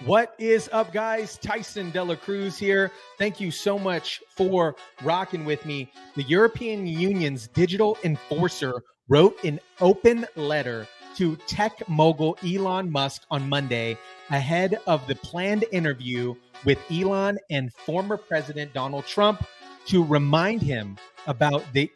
What is up, guys? Tyson Dela Cruz here. Thank you so much for rocking with me. The European Union's digital enforcer wrote an open letter to tech mogul Elon Musk on Monday ahead of the planned interview with Elon and former President Donald Trump to remind him about the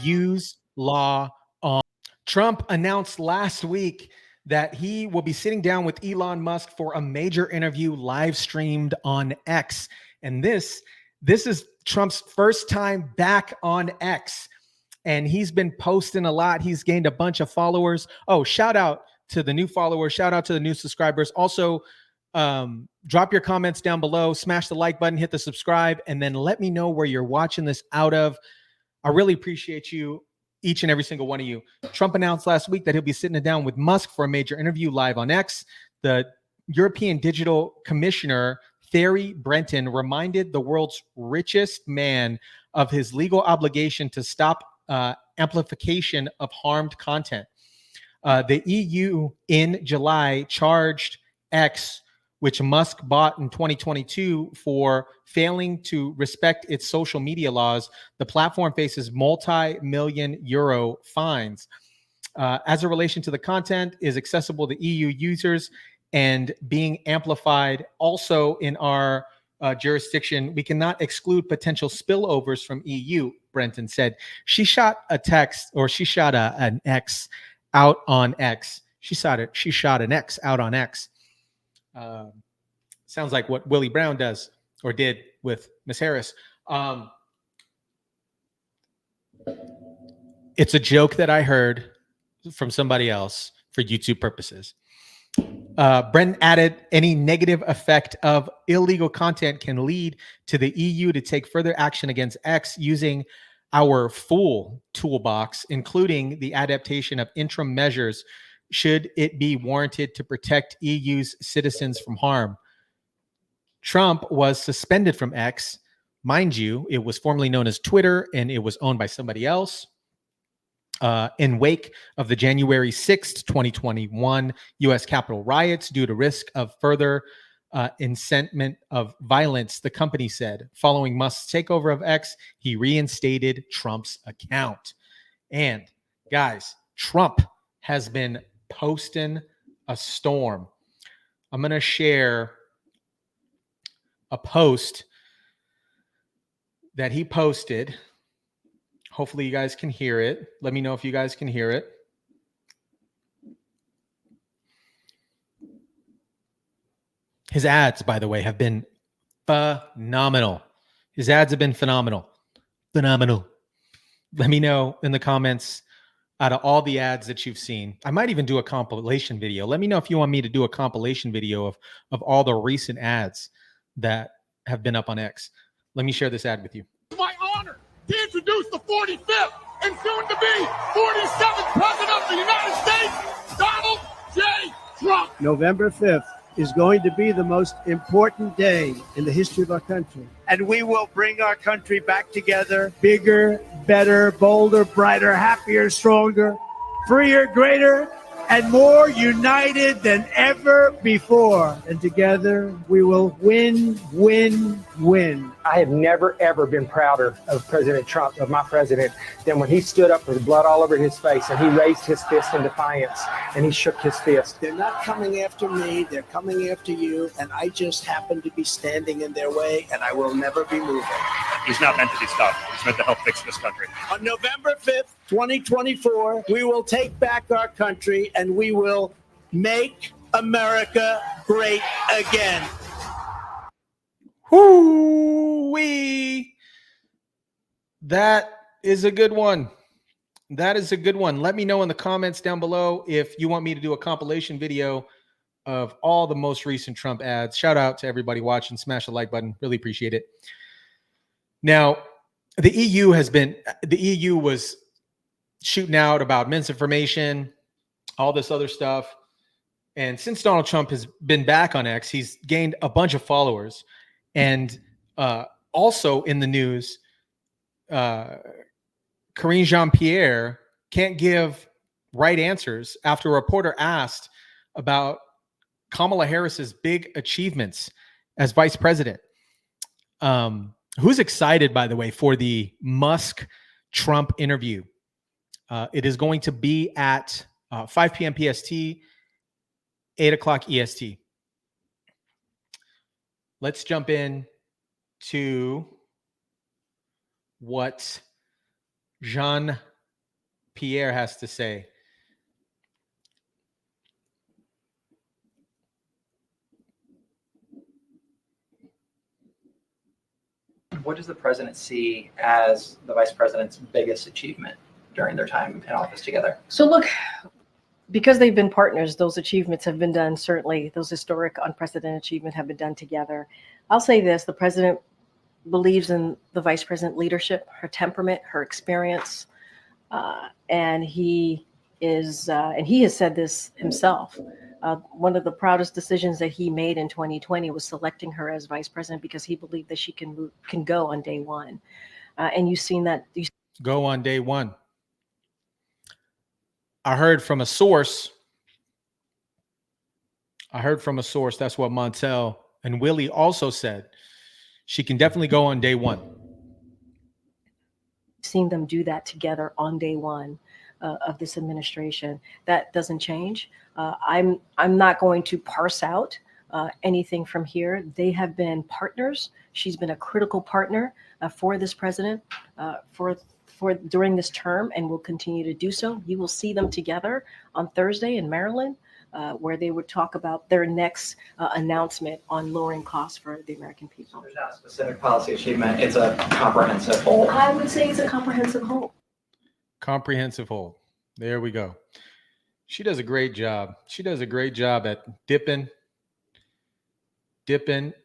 EU's law on. Trump announced last week that he will be sitting down with Elon Musk for a major interview live streamed on X. And this is Trump's first time back on X. And he's been posting a lot. He's gained a bunch of followers. Oh, shout out to the new followers. Shout out to the new subscribers. Also, drop your comments down below. Smash the like button, hit the subscribe, and then let me know where you're watching this out of. I really appreciate you, each and every single one of you. Trump announced last week that he'll be sitting down with Musk for a major interview live on X. The European Digital Commissioner, Thierry Breton, reminded the world's richest man of his legal obligation to stop amplification of harmed content. The EU in July charged X, which Musk bought in 2022, for failing to respect its social media laws. The platform faces multi-million euro fines. As a relation to the content is accessible to EU users and being amplified also in our jurisdiction, we cannot exclude potential spillovers from EU, Brenton said. She shot a text, or she shot an X out on X. She shot an X out on X. Sounds like what Willie Brown does or did with Miss Harris. It's a joke that I heard from somebody else for YouTube purposes. Brenton added, any negative effect of illegal content can lead to the EU to take further action against X using our full toolbox, including the adaptation of interim measures should it be warranted to protect EU's citizens from harm. Trump was suspended from X. Mind you, it was formerly known as Twitter, and it was owned by somebody else. In wake of the January 6th, 2021 U.S. Capitol riots due to risk of further incitement of violence, the company said. Following Musk's takeover of X, he reinstated Trump's account. And guys, Trump has been posting a storm. I'm going to share a post that he posted. Hopefully you guys can hear it. Let me know if you guys can hear it. His ads, by the way, have been phenomenal. His ads have been phenomenal. Phenomenal. Let me know in the comments, out of all the ads that you've seen. I might even do a compilation video. Let me know if you want me to do a compilation video of all the recent ads that have been up on X. Let me share this ad with you. It's my honor to introduce the 45th and soon to be 47th President of the United States, Donald J. Trump. November 5th is going to be the most important day in the history of our country. And we will bring our country back together, bigger, better, bolder, brighter, happier, stronger, freer, greater, and more united than ever before. And together we will win, win, win. I have never, ever been prouder of President Trump, of my president, than when he stood up with blood all over his face and he raised his fist in defiance and he shook his fist. They're not coming after me, they're coming after you, and I just happen to be standing in their way, and I will never be moving. He's not meant to be stopped. He's meant to help fix this country. On November 5th, 2024, we will take back our country and we will make America great again. Whoo-wee. That is a good one. That is a good one. Let me know in the comments down below if you want me to do a compilation video of all the most recent Trump ads. Shout out to everybody watching. Smash the like button. Really appreciate it. Now, the EU was shooting out about misinformation, all this other stuff. And since Donald Trump has been back on X, he's gained a bunch of followers. And also in the news, Karine Jean-Pierre can't give right answers after a reporter asked about Kamala Harris's big achievements as vice president. Who's excited, by the way, for the Musk-Trump interview? It is going to be at 5 p.m. PST, 8 o'clock EST. Let's jump in to what Jean-Pierre has to say. What does the president see as the vice president's biggest achievement during their time in office together? So look, because they've been partners, those achievements have been done. Certainly, those historic, unprecedented achievements have been done together. I'll say this: the president believes in the vice president leadership, her temperament, her experience, and he has said this himself. One of the proudest decisions that he made in 2020 was selecting her as vice president because he believed that she can go on day one. And you've seen that. Go on day one. I heard from a source. That's what Montel and Willie also said. She can definitely go on day one. Seen them do that together on day one of this administration. That doesn't change. I'm not going to parse out anything from here. They have been partners. She's been a critical partner for this president for during this term, and will continue to do so. You will see them together on Thursday in Maryland, where they would talk about their next announcement on lowering costs for the American people. There's not a specific policy achievement. It's a comprehensive whole. I would say it's a comprehensive whole. Comprehensive whole. There we go. She does a great job. She does a great job at dipping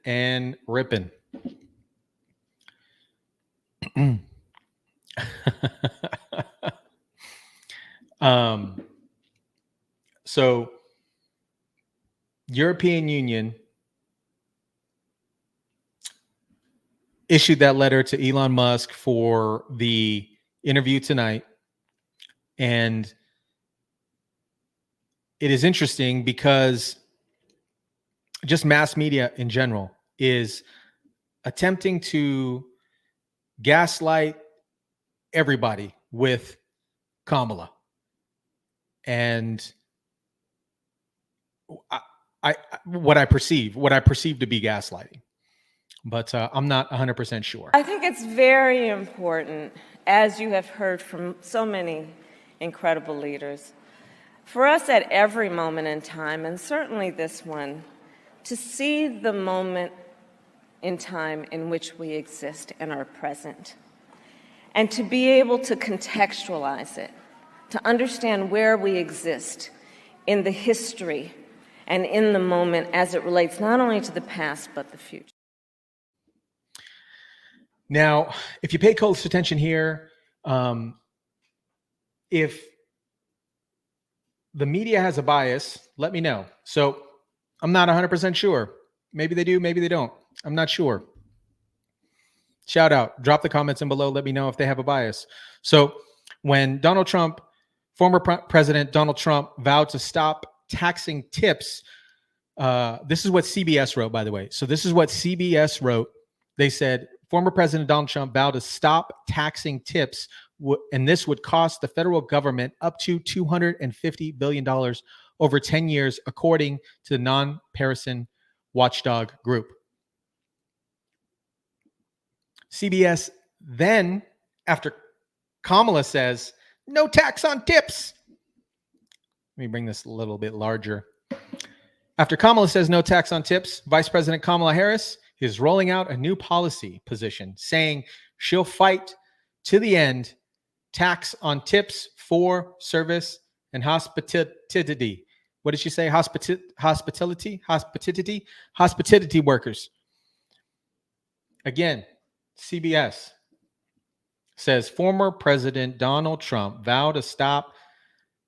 and ripping. So European Union issued that letter to Elon Musk for the interview tonight. And it is interesting because just mass media in general is attempting to gaslight everybody with Kamala. And what I perceive to be gaslighting, but I'm not 100% sure. I think it's very important, as you have heard from so many incredible leaders, for us at every moment in time, and certainly this one, to see the moment in time in which we exist and are present, and to be able to contextualize it, to understand where we exist in the history and in the moment as it relates not only to the past, but the future. Now, if you pay close attention here, if the media has a bias, let me know. So I'm not 100% sure. Maybe they do, maybe they don't. I'm not sure. Shout out, drop the comments in below. Let me know if they have a bias. So when Donald Trump, former President Donald Trump, vowed to stop taxing tips, this is what CBS wrote, by the way. So this is what CBS wrote. They said, former President Donald Trump vowed to stop taxing tips, and this would cost the federal government up to $250 billion over 10 years, according to the non-partisan watchdog group. CBS then, after Kamala says, no tax on tips. Let me bring this a little bit larger. After Kamala says no tax on tips, Vice President Kamala Harris is rolling out a new policy position saying she'll fight to the end tax on tips for service and hospitality. What did she say? Hospitality workers. Again, CBS says former President Donald Trump vowed to stop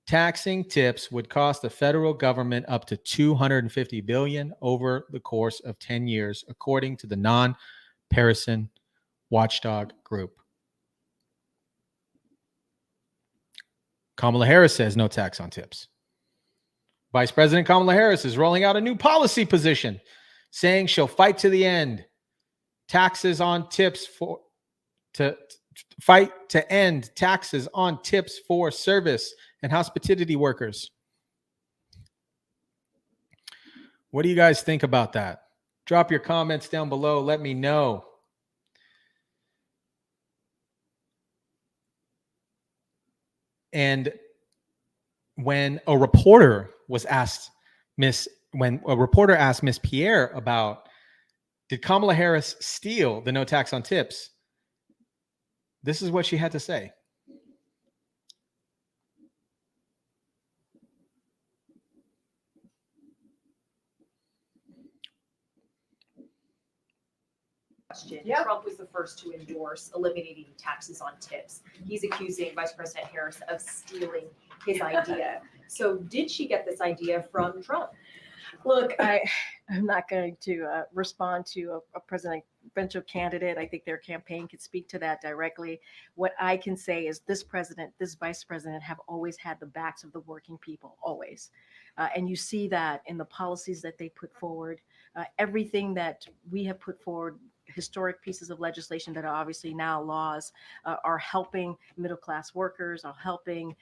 taxing tips would cost the federal government up to $250 billion over the course of 10 years, according to the non-partisan watchdog group. Kamala Harris says no tax on tips. Vice President Kamala Harris is rolling out a new policy position saying she'll fight to the end. Taxes on tips to end taxes on tips for service and hospitality workers. What do you guys think about that? Drop your comments down below. Let me know. And when a reporter asked Miss Pierre about, did Kamala Harris steal the no tax on tips? This is what she had to say. Yeah. Trump was the first to endorse eliminating taxes on tips. He's accusing Vice President Harris of stealing his idea. So did she get this idea from Trump? Look, I'm not going to respond to a presidential candidate. I think their campaign could speak to that directly. What I can say is this president, this vice president have always had the backs of the working people, always. And you see that in the policies that they put forward, everything that we have put forward, historic pieces of legislation that are obviously now laws, are helping middle-class workers, are helping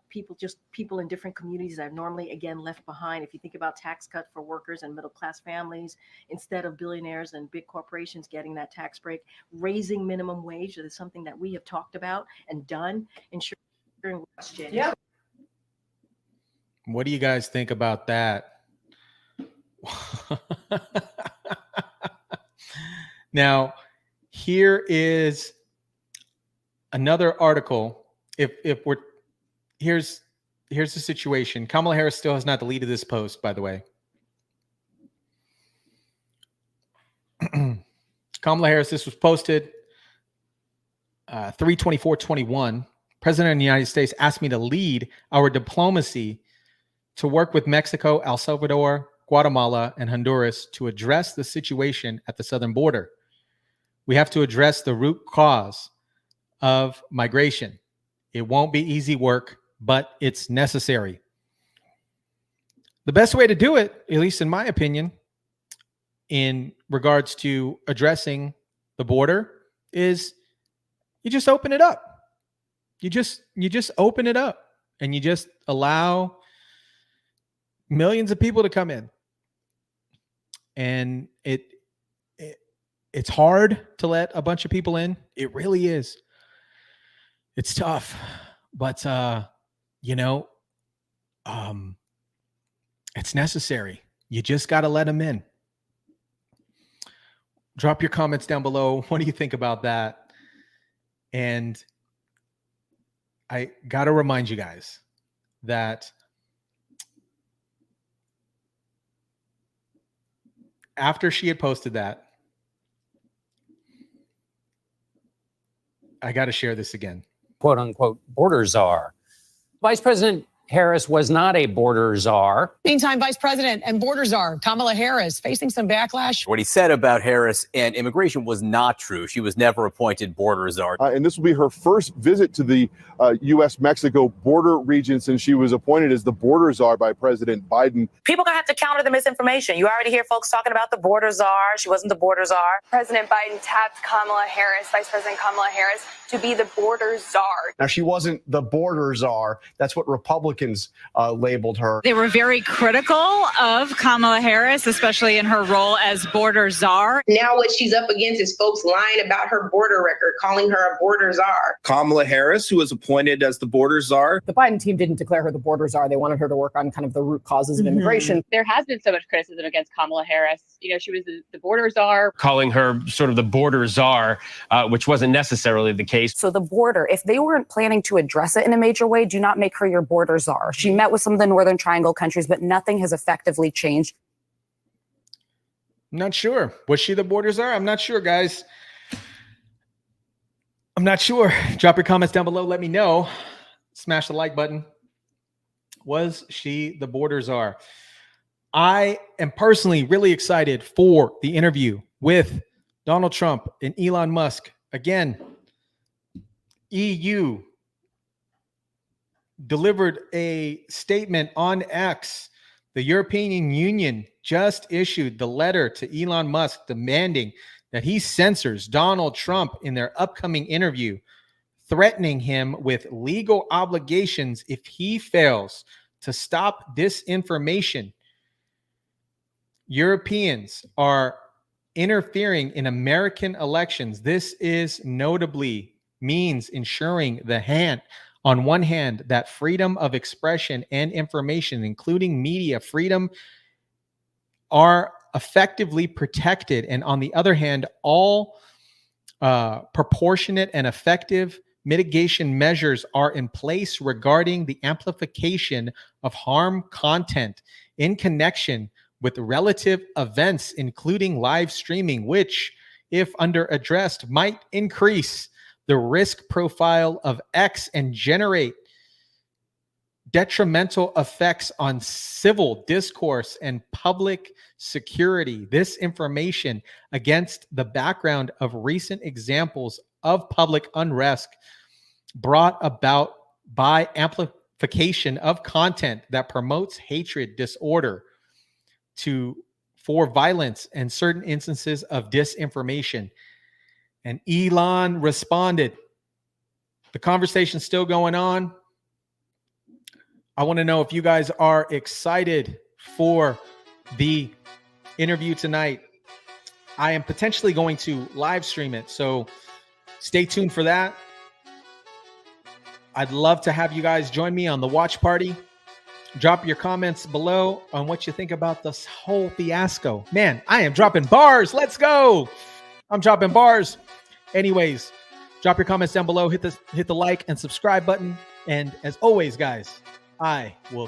people in different communities that are normally, again, left behind. If you think about tax cut for workers and middle-class families, instead of billionaires and big corporations getting that tax break, raising minimum wage, that is something that we have talked about and done. Ensuring yeah. What do you guys think about that? Now, here is another article. Here's the situation. Kamala Harris still has not deleted this post, by the way. Kamala Harris, this was posted 3/24/21. President of the United States asked me to lead our diplomacy to work with Mexico, El Salvador, Guatemala, and Honduras to address the situation at the southern border. We have to address the root cause of migration. It won't be easy work, but it's necessary. The best way to do it, at least in my opinion, in regards to addressing the border, is you just open it up. You just open it up and you just allow millions of people to come in. And it's hard to let a bunch of people in. It really is. It's tough, but it's necessary. You just got to let them in. Drop your comments down below. What do you think about that? And I got to remind you guys that after she had posted that, I got to share this again. Quote unquote border czar. Vice President Harris was not a border czar. Meantime, Vice President and border czar Kamala Harris facing some backlash. What he said about Harris and immigration was not true. She was never appointed border czar. And this will be her first visit to the U.S.-Mexico border region since she was appointed as the border czar by President Biden. People are going to have to counter the misinformation. You already hear folks talking about the border czar. She wasn't the border czar. President Biden tapped Kamala Harris, Vice President Kamala Harris, to be the border czar. Now, she wasn't the border czar. That's what Republicans labeled her. They were very critical of Kamala Harris, especially in her role as border czar. Now what she's up against is folks lying about her border record, calling her a border czar. Kamala Harris, who was appointed as the border czar. The Biden team didn't declare her the border czar. They wanted her to work on kind of the root causes of immigration. There has been so much criticism against Kamala Harris. You know, she was the border czar. Calling her sort of the border czar, which wasn't necessarily the case. So the border, if they weren't planning to address it in a major way, do not make her your border czar. She met with some of the Northern Triangle countries, but nothing has effectively changed. I'm not sure. Was she the border czar? I'm not sure, guys. I'm not sure. Drop your comments down below. Let me know. Smash the like button. Was she the border czar? I am personally really excited for the interview with Donald Trump and Elon Musk. Again, EU delivered a statement on X The European Union just issued the letter to Elon Musk demanding that he censors Donald Trump in their upcoming interview, threatening him with legal obligations if he fails to stop disinformation. Europeans are interfering in American elections. This is notably means ensuring on one hand, that freedom of expression and information, including media freedom, are effectively protected. And on the other hand, all proportionate and effective mitigation measures are in place regarding the amplification of harm content in connection with relative events, including live streaming, which, if under-addressed, might increase the risk profile of X and generate detrimental effects on civil discourse and public security. This information, against the background of recent examples of public unrest brought about by amplification of content that promotes hatred, disorder, for violence, and certain instances of disinformation. And Elon responded. The conversation's still going on. I want to know if you guys are excited for the interview tonight. I am potentially going to live stream it, so stay tuned for that. I'd love to have you guys join me on the watch party. Drop your comments below on what you think about this whole fiasco. Man, I am dropping bars. Let's go. I'm dropping bars. Anyways, drop your comments down below. Hit the like and subscribe button. And as always, guys, I will